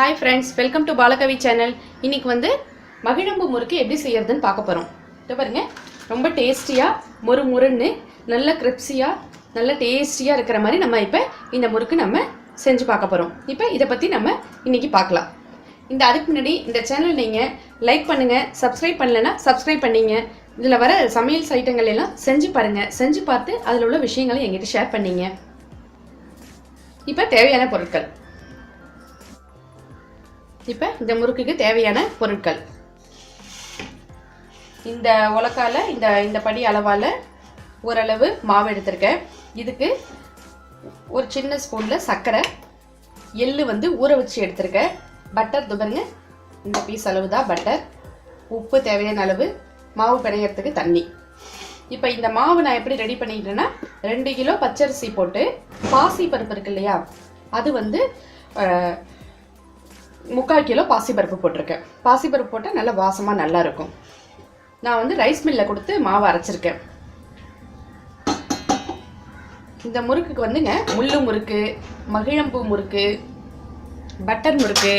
Hi friends, welcome to Balakavi channel. இன்றைக்கி மகிழம்பு முறுக்கு எப்படி செய்யறதுன்னு பார்க்க போகிறோம். இதை பாருங்க, ரொம்ப டேஸ்டியாக மொறு முறுன்னு நல்ல கிரிப்ஸியாக நல்ல டேஸ்டியாக இருக்கிற மாதிரி நம்ம இப்போ இந்த முறுக்கு நம்ம செஞ்சு பார்க்க போகிறோம். இப்போ இதை பற்றி நம்ம இன்றைக்கி பார்க்கலாம். அதுக்கு முன்னாடி இந்த சேனல் நீங்கள் லைக் பண்ணுங்கள், சப்ஸ்கிரைப் பண்ணலைன்னா சப்ஸ்கிரைப் பண்ணிங்க. இதில் வர சமையல் ஐட்டங்கள் எல்லாம் செஞ்சு பாருங்கள். செஞ்சு பார்த்து அதில் உள்ள விஷயங்களை எங்கிட்ட ஷேர் பண்ணிங்க. இப்போ தேவையான பொருட்கள். இப்போ இந்த முறுக்குக்கு தேவையான பொருட்கள், இந்த உலக்கால இந்த படி அளவால் ஓரளவு மாவு எடுத்திருக்கேன். இதுக்கு ஒரு சின்ன ஸ்பூனில் சர்க்கரை, எள்ளு ஊற வச்சு எடுத்திருக்கேன். பட்டர் துபருங்க, இந்த பீஸ் அளவு தான் பட்டர். உப்பு தேவையான அளவு, மாவு பிணையறதுக்கு தண்ணி. இப்போ இந்த மாவு நான் எப்படி ரெடி பண்ணிக்கிட்டேன்னா, 2 கிலோ பச்சரிசி போட்டு பாசி பருப்பு இருக்கு இல்லையா, அது 3/4 கிலோ பாசிப்பருப்பு போட்டிருக்கேன். பாசிப்பருப்பு போட்டால் நல்லா வாசமாக நல்லா இருக்கும். நான் ரைஸ் மில்லில் கொடுத்து மாவு அரைச்சிருக்கேன். இந்த முறுக்குக்கு முள்ளு முறுக்கு, மகிழம்பூ முறுக்கு, பட்டர் முறுக்கு,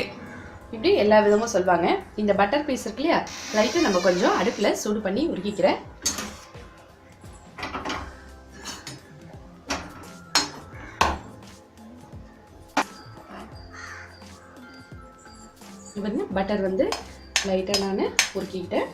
இப்படி எல்லா விதமும் சொல்லுவாங்க. இந்த பட்டர் பீஸ் இருக்கு இல்லையா, லைட்டாக நம்ம கொஞ்சம் அடுப்பில் சூடு பண்ணி உருக்கிக்கிறேன். பட்டர் லைட்டாக நான் உருக்கிக்கிட்டேன்.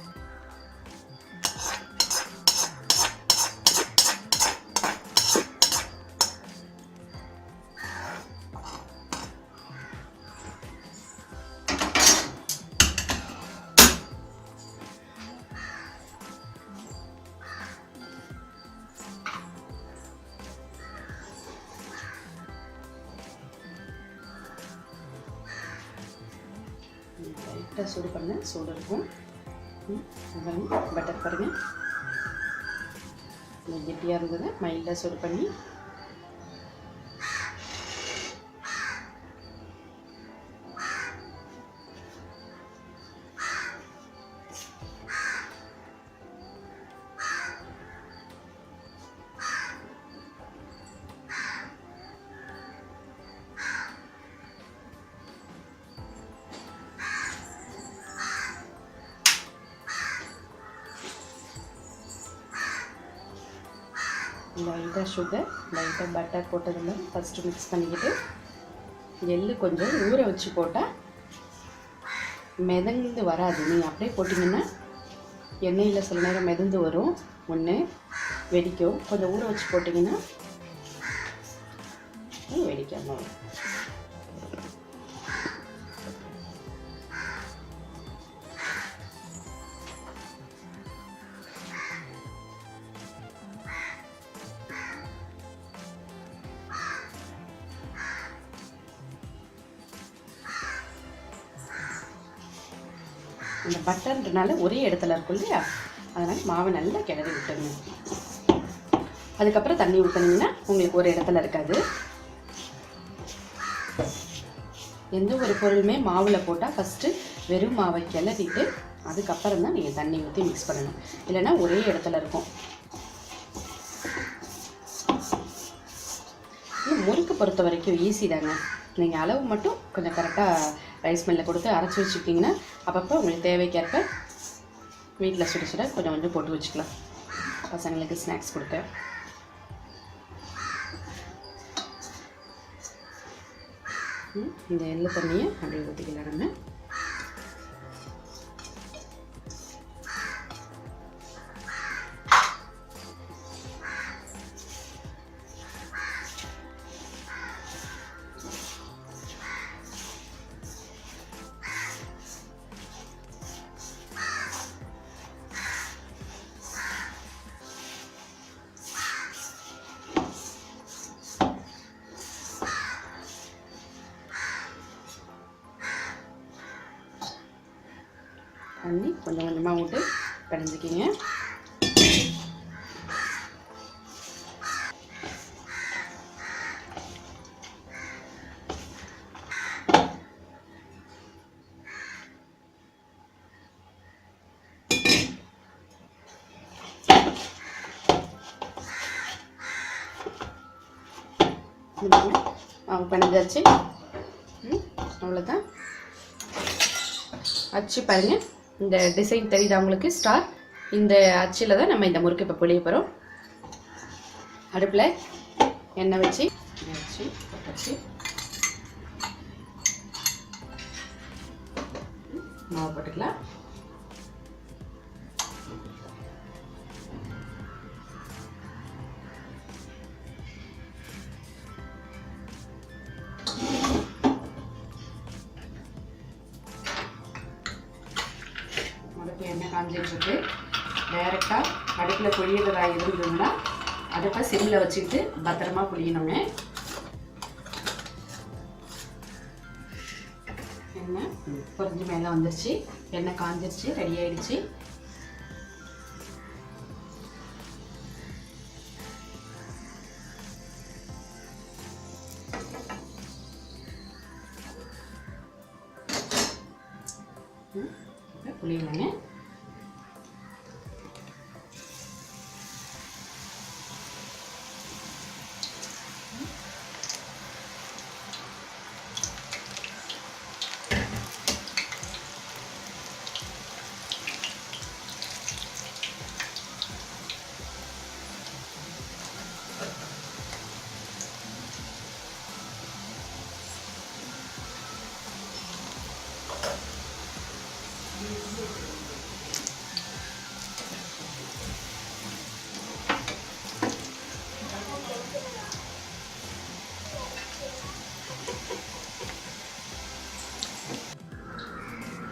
லைட்டாக சூடு பண்ண சூடு இருக்கும். பட்டர் பாருங்கள், கெட்டியாக இருந்தது. மைல்டாக சூடு பண்ணி லைட்டாக சுகர், லைட்டாக பட்டர் போட்டதில் ஃபஸ்ட்டு மிக்ஸ் பண்ணிக்கிட்டு, எள்ளு கொஞ்சம் ஊற வச்சு போட்டால் மிதந்து வராது. நீங்கள் அப்படியே போட்டிங்கன்னா எண்ணெயில் சில நேரம் மிதந்து வரும், ஒன்று வெடிக்கும். கொஞ்சம் ஊற வச்சு போட்டிங்கன்னா வெடிக்காமல் வரும். இந்த பட்டர்ன்றனால ஒரே இடத்துல இருக்கும் இல்லையா, அதனால் மாவை நல்லா கிளறி விட்டுருங்க. அதுக்கப்புறம் தண்ணி ஊற்றினீங்கன்னா உங்களுக்கு ஒரு இடத்துல இருக்காது. எந்த ஒரு பொருளுமே மாவில் போட்டால் ஃபஸ்ட்டு வெறும் மாவை கிளறிட்டு அதுக்கப்புறம் தான் நீங்கள் தண்ணி ஊற்றி மிக்ஸ் பண்ணணும், இல்லைன்னா ஒரே இடத்துல இருக்கும். முறுக்கு பொறுத்த வரைக்கும் ஈஸி தாங்க. நீங்கள் அளவு மட்டும் கொஞ்சம் கரெக்டாக ரைஸ் மில்லில் கொடுத்து அரைச்சி வச்சுக்கிட்டிங்கன்னா அப்பப்போ உங்களுக்கு தேவைக்கேற்ப வீட்டில் சுட சுட கொஞ்சம் கொஞ்சம் போட்டு வச்சுக்கலாம். பசங்களுக்கு ஸ்நாக்ஸ் கொடுக்க. இந்த எள்ளு தண்ணியை அப்படியே ஊற்றிக்கலாம் நம்ம. தண்ணி கொஞ்சம் கொஞ்சமாக விட்டு கடைஞ்சிக்கிங்க. மாவு பிணைஞ்சாச்சு. அவ்வளோதான். அச்சு பாருங்கள், இந்த டிசைன் தெரியுதா உங்களுக்கு? ஸ்டார். இந்த அச்சில் தான் நம்ம இந்த முறுக்கு இப்போ புளிய போகிறோம். அடுப்பில் எண்ணெய் வச்சு மாவு போட்டுக்கலாம். அடுப்பு எண்ணெய் காஞ்சிட்டு டைரெக்டாக அடுப்பில் புளியறதா இருந்ததுன்னா அடுப்பை சிம்மில் வச்சுக்கிட்டு பத்திரமா புளியணுங்க. எண்ணெய் பொரிஞ்சு மேலே வந்துருச்சு, எண்ணெய் காஞ்சிருச்சு, ரெடி ஆயிடுச்சு. புளியலைங்க.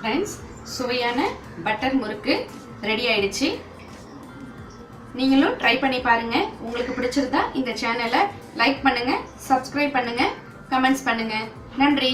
ஃப்ரெண்ட்ஸ், சுவையான பட்டர் முறுக்கு ரெடி ஆயிடுச்சு. நீங்களும் ட்ரை பண்ணி பாருங்க. உங்களுக்கு பிடிச்சிருந்தா இந்த சேனலை லைக் பண்ணுங்க, சப்ஸ்கிரைப் பண்ணுங்க, கமெண்ட்ஸ் பண்ணுங்க. நன்றி.